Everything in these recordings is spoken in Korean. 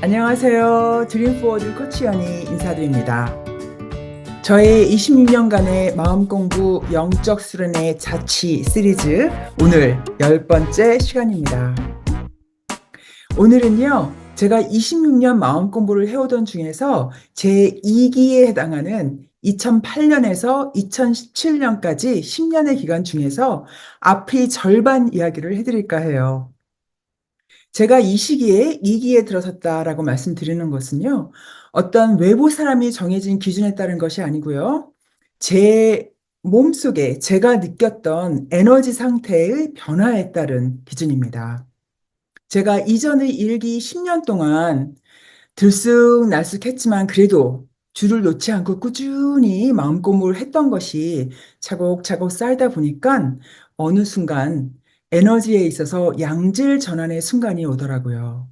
안녕하세요. 드림포워드 코치연이 인사드립니다. 저의 26년간의 마음공부 영적 수련의 자취 시리즈 오늘 10번째 시간입니다. 오늘은요, 제가 26년 마음공부를 해오던 중에서 제 2기에 해당하는 2008년에서 2017년까지 10년의 기간 중에서 앞의 절반 이야기를 해드릴까 해요. 제가 이 시기에 2기에 들어섰다라고 말씀드리는 것은요, 어떤 외부 사람이 정해진 기준에 따른 것이 아니고요, 제 몸속에 제가 느꼈던 에너지 상태의 변화에 따른 기준입니다. 제가 이전의 1기 10년 동안 들쑥날쑥했지만 그래도 줄을 놓지 않고 꾸준히 마음고문을 했던 것이 차곡차곡 쌓이다 보니까 어느 순간 에너지에 있어서 양질 전환의 순간이 오더라고요.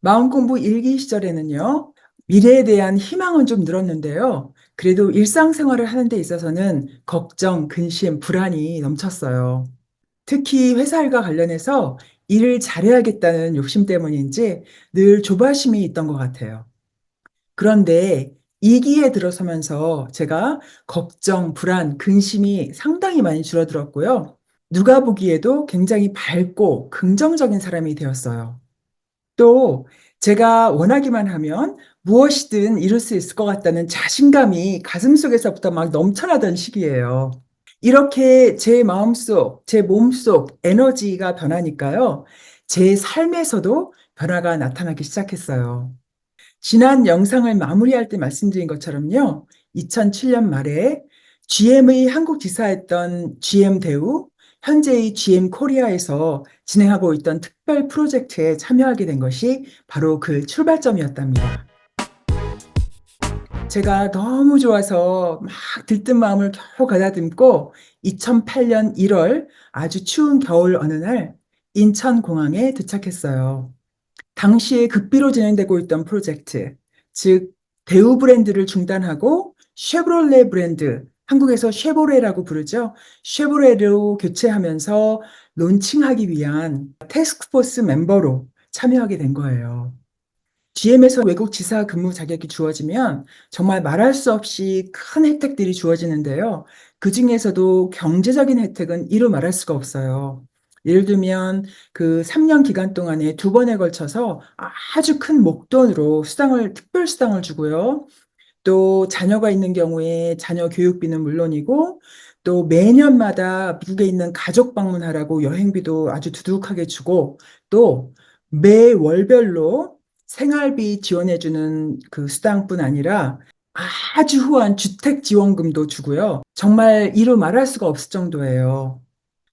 마음공부 1기 시절에는요, 미래에 대한 희망은 좀 늘었는데요. 그래도 일상생활을 하는 데 있어서는 걱정, 근심, 불안이 넘쳤어요. 특히 회사 일과 관련해서 일을 잘해야겠다는 욕심 때문인지 늘 조바심이 있던 것 같아요. 그런데 2기에 들어서면서 제가 걱정, 불안, 근심이 상당히 많이 줄어들었고요. 누가 보기에도 굉장히 밝고 긍정적인 사람이 되었어요. 또 제가 원하기만 하면 무엇이든 이룰 수 있을 것 같다는 자신감이 가슴속에서부터 막 넘쳐나던 시기예요. 이렇게 제 마음속, 제 몸속 에너지가 변하니까요. 제 삶에서도 변화가 나타나기 시작했어요. 지난 영상을 마무리할 때 말씀드린 것처럼요. 2007년 말에 GM의 한국 지사였던 GM 대우, 현재의 GM 코리아에서 진행하고 있던 특별 프로젝트에 참여하게 된 것이 바로 그 출발점이었답니다. 제가 너무 좋아서 막 들뜬 마음을 겨우 가다듬고 2008년 1월 아주 추운 겨울 어느 날 인천공항에 도착했어요. 당시에 극비로 진행되고 있던 프로젝트, 즉 대우 브랜드를 중단하고 쉐보레 브랜드, 한국에서 쉐보레라고 부르죠. 쉐보레로 교체하면서 론칭하기 위한 태스크포스 멤버로 참여하게 된 거예요. GM에서 외국 지사 근무 자격이 주어지면 정말 말할 수 없이 큰 혜택들이 주어지는데요. 그중에서도 경제적인 혜택은 이루 말할 수가 없어요. 예를 들면 그 3년 기간 동안에 2번에 걸쳐서 아주 큰 목돈으로 특별 수당을 주고요. 또 자녀가 있는 경우에 자녀 교육비는 물론이고 또 매년마다 미국에 있는 가족 방문하라고 여행비도 아주 두둑하게 주고 또 매월별로 생활비 지원해주는 그 수당뿐 아니라 아주 후한 주택 지원금도 주고요. 정말 이루 말할 수가 없을 정도예요.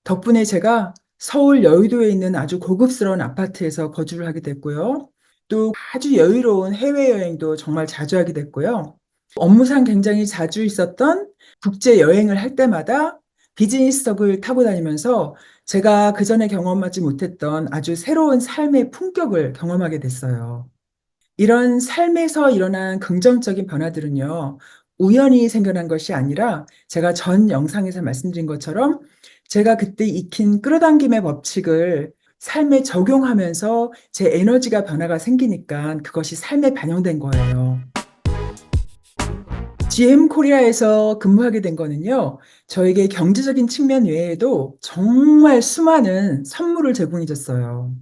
덕분에 제가 서울 여의도에 있는 아주 고급스러운 아파트에서 거주를 하게 됐고요. 또 아주 여유로운 해외여행도 정말 자주 하게 됐고요. 업무상 굉장히 자주 있었던 국제 여행을 할 때마다 비즈니스석을 타고 다니면서 제가 그전에 경험하지 못했던 아주 새로운 삶의 품격을 경험하게 됐어요. 이런 삶에서 일어난 긍정적인 변화들은요, 우연히 생겨난 것이 아니라 제가 전 영상에서 말씀드린 것처럼 제가 그때 익힌 끌어당김의 법칙을 삶에 적용하면서 제 에너지가 변화가 생기니까 그것이 삶에 반영된 거예요. GM 코리아에서 근무하게 된 거는요, 저에게 경제적인 측면 외에도 정말 수많은 선물을 제공해 줬어요.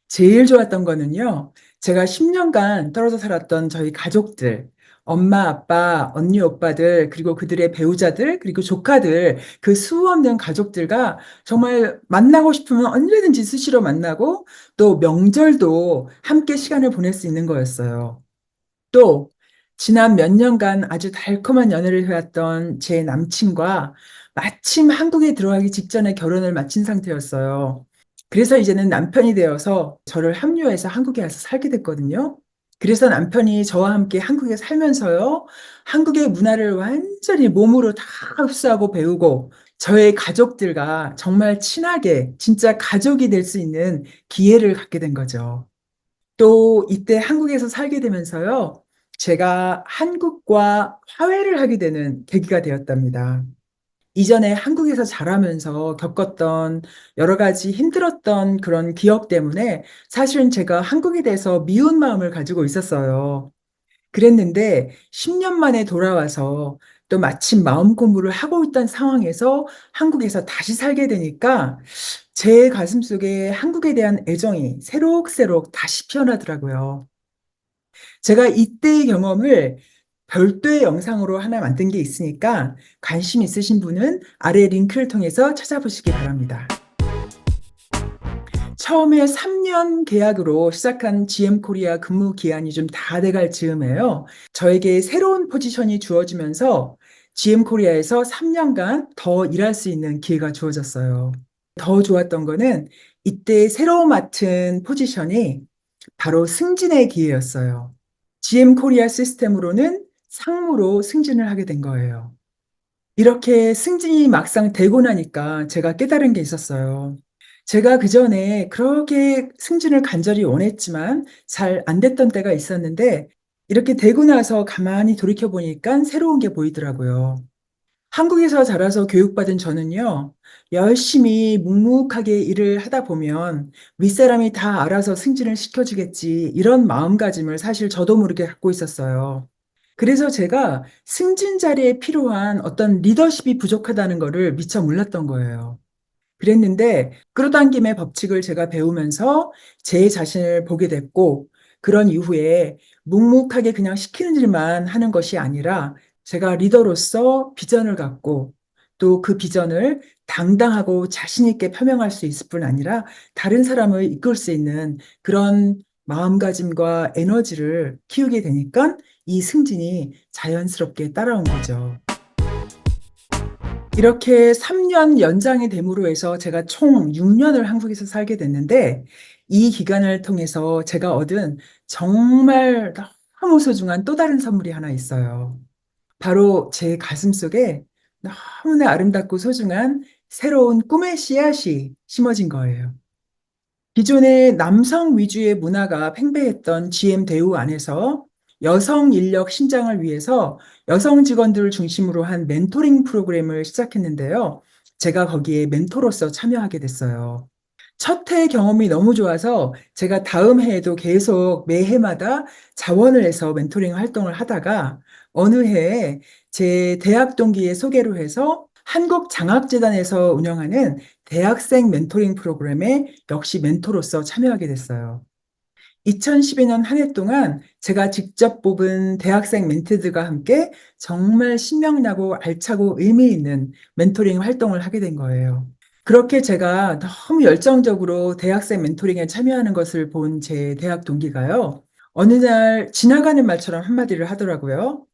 제일 좋았던 거는요, 제가 10년간 떨어져 살았던 저희 가족들, 엄마, 아빠, 언니, 오빠들, 그리고 그들의 배우자들, 그리고 조카들, 그 수 없는 가족들과 정말 만나고 싶으면 언제든지 수시로 만나고 또 명절도 함께 시간을 보낼 수 있는 거였어요. 또 지난 몇 년간 아주 달콤한 연애를 해왔던 제 남친과 마침 한국에 들어가기 직전에 결혼을 마친 상태였어요. 그래서 이제는 남편이 되어서 저를 합류해서 한국에 와서 살게 됐거든요. 그래서 남편이 저와 함께 한국에 살면서요, 한국의 문화를 완전히 몸으로 다 흡수하고 배우고 저의 가족들과 정말 친하게 진짜 가족이 될 수 있는 기회를 갖게 된 거죠. 또 이때 한국에서 살게 되면서요. 제가 한국과 화해를 하게 되는 계기가 되었답니다. 이전에 한국에서 자라면서 겪었던 여러 가지 힘들었던 그런 기억 때문에 사실은 제가 한국에 대해서 미운 마음을 가지고 있었어요. 그랬는데 10년 만에 돌아와서 또 마침 마음 공부를 하고 있던 상황에서 한국에서 다시 살게 되니까 제 가슴속에 한국에 대한 애정이 새록새록 다시 피어나더라고요. 제가 이때의 경험을 별도의 영상으로 하나 만든 게 있으니까 관심 있으신 분은 아래 링크를 통해서 찾아보시기 바랍니다. 처음에 3년 계약으로 시작한 GM 코리아 근무 기한이 좀 다 돼갈 즈음에요. 저에게 새로운 포지션이 주어지면서 GM 코리아에서 3 년간 더 일할 수 있는 기회가 주어졌어요. 더 좋았던 거는 이때 새로 맡은 포지션이 바로 승진의 기회였어요. GM 코리아 시스템으로는 상무로 승진을 하게 된 거예요. 이렇게 승진이 막상 되고 나니까 제가 깨달은 게 있었어요. 제가 그전에 그렇게 승진을 간절히 원했지만 잘 안 됐던 때가 있었는데 이렇게 되고 나서 가만히 돌이켜 보니깐 새로운 게 보이더라고요. 한국에서 자라서 교육받은 저는요. 열심히 묵묵하게 일을 하다 보면 '윗사람이 다 알아서 승진을 시켜 주겠지.' 이런 마음가짐을 사실 저도 모르게 갖고 있었어요. 그래서 제가 승진 자리에 필요한 어떤 리더십이 부족하다는 거를 미처 몰랐던 거예요. 그랬는데 끌어당김의 법칙을 제가 배우면서 제 자신을 보게 됐고 그런 이후에 묵묵하게 그냥 시키는 일만 하는 것이 아니라 제가 리더로서 비전을 갖고 또 그 비전을 당당하고 자신 있게 표명할 수 있을 뿐 아니라 다른 사람을 이끌 수 있는 그런 마음가짐과 에너지를 키우게 되니깐 이 승진이 자연스럽게 따라온 거죠. 이렇게 3년 연장이 됨으로 해서 제가 총 6 년을 한국에서 살게 됐는데 이 기간을 통해서 제가 얻은 정말 너무 소중한 또 다른 선물이 하나 있어요. 바로 제 가슴속에 너무나 아름답고 소중한 새로운 꿈의 씨앗이 심어진 거예요. 기존의 남성 위주의 문화가 팽배했던 GM 대우 안에서 여성 인력 신장을 위해서 여성 직원들을 중심으로 한 멘토링 프로그램을 시작했는데요. 제가 거기에 멘토로서 참여하게 됐어요. 첫 해 경험이 너무 좋아서 제가 다음 해에도 계속 매해마다 자원을 해서 멘토링 활동을 하다가 어느 해에 제 대학 동기의 소개로 해서 한국장학재단에서 운영하는 대학생 멘토링 프로그램에 역시 멘토로서 참여하게 됐어요. 2012년 한 해 동안 제가 직접 뽑은 대학생 멘티들과 함께 정말 신명나고 알차고 의미 있는 멘토링 활동을 하게 된 거예요. 그렇게 제가 너무 열정적으로 대학생 멘토링에 참여하는 것을 본 제 대학 동기가요. 어느 날 지나가는 말처럼 한마디를 하더라고요.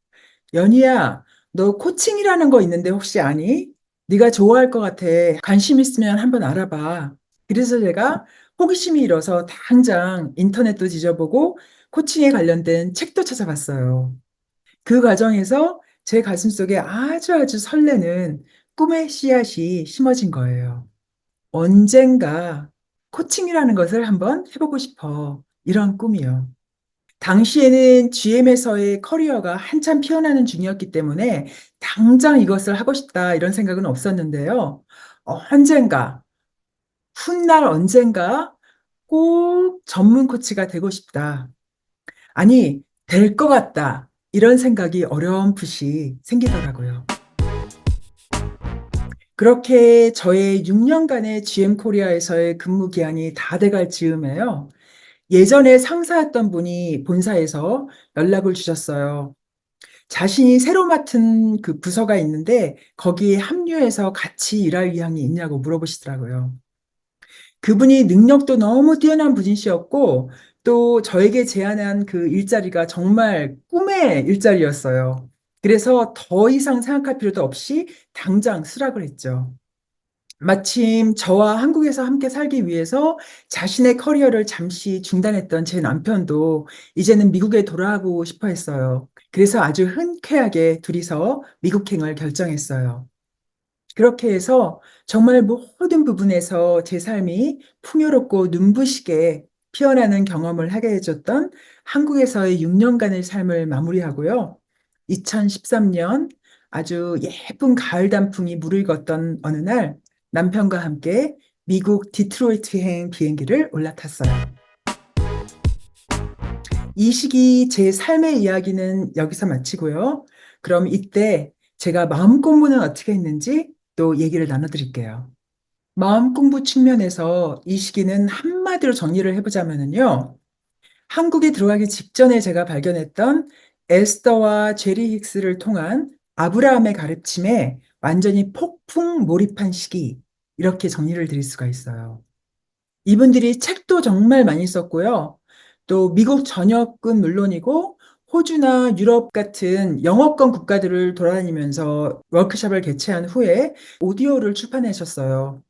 "연희야, 너 코칭이라는 거 있는데 혹시 아니? 네가 좋아할 것 같아. 관심 있으면 한번 알아봐." 그래서 제가 호기심이 일어서 당장 인터넷도 뒤져보고 코칭에 관련된 책도 찾아봤어요. 그 과정에서 제 가슴속에 아주 설레는 꿈의 씨앗이 심어진 거예요. '언젠가 코칭이라는 것을 한번 해 보고 싶어.' 이런 꿈이요. 당시에는 GM에서의 커리어가 한참 피어나는 중이었기 때문에 '당장 이것을 하고 싶다.' 이런 생각은 없었는데요. 언젠가, 훗날 언젠가 '꼭 전문 코치가 되고 싶다.' 아니 '될 것 같다.' 이런 생각이 어렴풋이 생기더라고요. 그렇게 저의 6 년간의 GM 코리아에서의 근무 기한이 다 돼갈 즈음에요. 예전에 상사였던 분이 본사에서 연락을 주셨어요. 자신이 새로 맡은 그 부서가 있는데 거기에 합류해서 같이 일할 의향이 있냐고 물어보시더라고요. 그분이 능력도 너무 뛰어난 분이셨고 또 저에게 제안한 그 일자리가 정말 꿈의 일자리였어요. 그래서 더 이상 생각할 필요도 없이 당장 수락을 했죠. 마침 저와 한국에서 함께 살기 위해서 자신의 커리어를 잠시 중단했던 제 남편도 이제는 미국에 돌아가고 싶어 했어요. 그래서 아주 흔쾌하게 둘이서 미국행을 결정했어요. 그렇게 해서 정말 모든 부분에서 제 삶이 풍요롭고 눈부시게 피어나는 경험을 하게 해 줬던 한국에서의 6 년간의 삶을 마무리하고요. 2013년 아주 예쁜 가을 단풍이 무르익었던 어느 날 남편과 함께 미국 디트로이트행 비행기를 올라탔어요. 이 시기 제 삶의 이야기는 여기서 마치고요. 그럼 이때 제가 마음 공부는 어떻게 했는지 또 얘기를 나눠드릴게요. 마음 공부 측면에서 이 시기는 한마디로 정리를 해보자면요. 한국에 들어가기 직전에 제가 발견했던 에스더와 제리 힉스를 통한 아브라함의 가르침에 완전히 폭풍 몰입한 시기, 이렇게 정리를 드릴 수가 있어요. 이분들이 책도 정말 많이 썼고요. 또 미국 전역은 물론이고 호주나 유럽 같은 영어권 국가들을 돌아다니면서 워크숍을 개최한 후에 오디오를 출판하셨어요.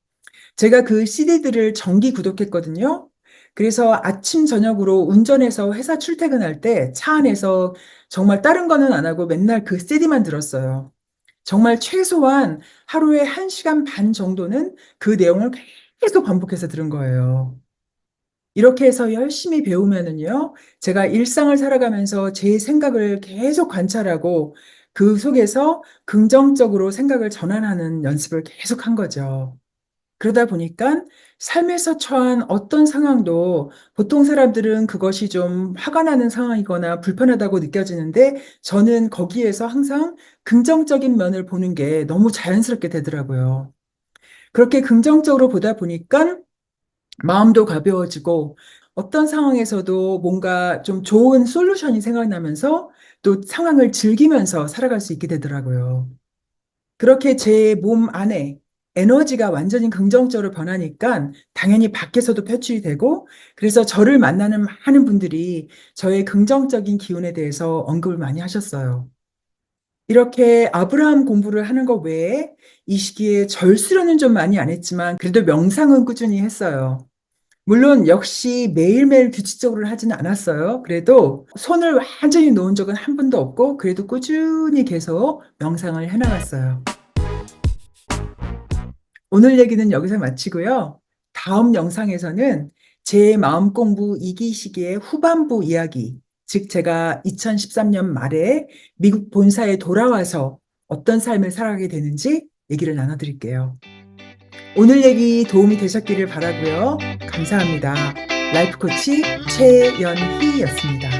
제가 그 CD들을 정기 구독했거든요. 그래서 아침, 저녁으로 운전해서 회사 출퇴근할 때 차 안에서 정말 다른 거는 안 하고 맨날 그 CD만 들었어요. 정말 최소한 하루에 1시간 반 정도는 그 내용을 계속 반복해서 들은 거예요. 이렇게 해서 열심히 배우면은요, 제가 일상을 살아가면서 제 생각을 계속 관찰하고 그 속에서 긍정적으로 생각을 전환하는 연습을 계속 한 거죠. 그러다 보니까 삶에서 처한 어떤 상황도 보통 사람들은 그것이 좀 화가 나는 상황이거나 불편하다고 느껴지는데 저는 거기에서 항상 긍정적인 면을 보는 게 너무 자연스럽게 되더라고요. 그렇게 긍정적으로 보다 보니까 마음도 가벼워지고 어떤 상황에서도 뭔가 좀 좋은 솔루션이 생각나면서 또 상황을 즐기면서 살아갈 수 있게 되더라고요. 그렇게 제 몸 안에 에너지가 완전히 긍정적으로 변하니까 당연히 밖에서도 표출이 되고 그래서 저를 만나는 많은 분들이 저의 긍정적인 기운에 대해서 언급을 많이 하셨어요. 이렇게 아브라함 공부를 하는 것 외에 이 시기에 절수련은 좀 많이 안 했지만 그래도 명상은 꾸준히 했어요. 물론 역시 매일매일 규칙적으로 하지는 않았어요. 그래도 손을 완전히 놓은 적은 한 번도 없고 그래도 꾸준히 계속 명상을 해 나갔어요. 오늘 얘기는 여기서 마치고요. 다음 영상에서는 제 마음 공부 2기 시기의 후반부 이야기, 즉 제가 2013년 말에 미국 본사에 돌아와서 어떤 삶을 살아가게 되는지 얘기를 나눠드릴게요. 오늘 얘기 도움이 되셨기를 바라고요. 감사합니다. 라이프 코치 최연희였습니다.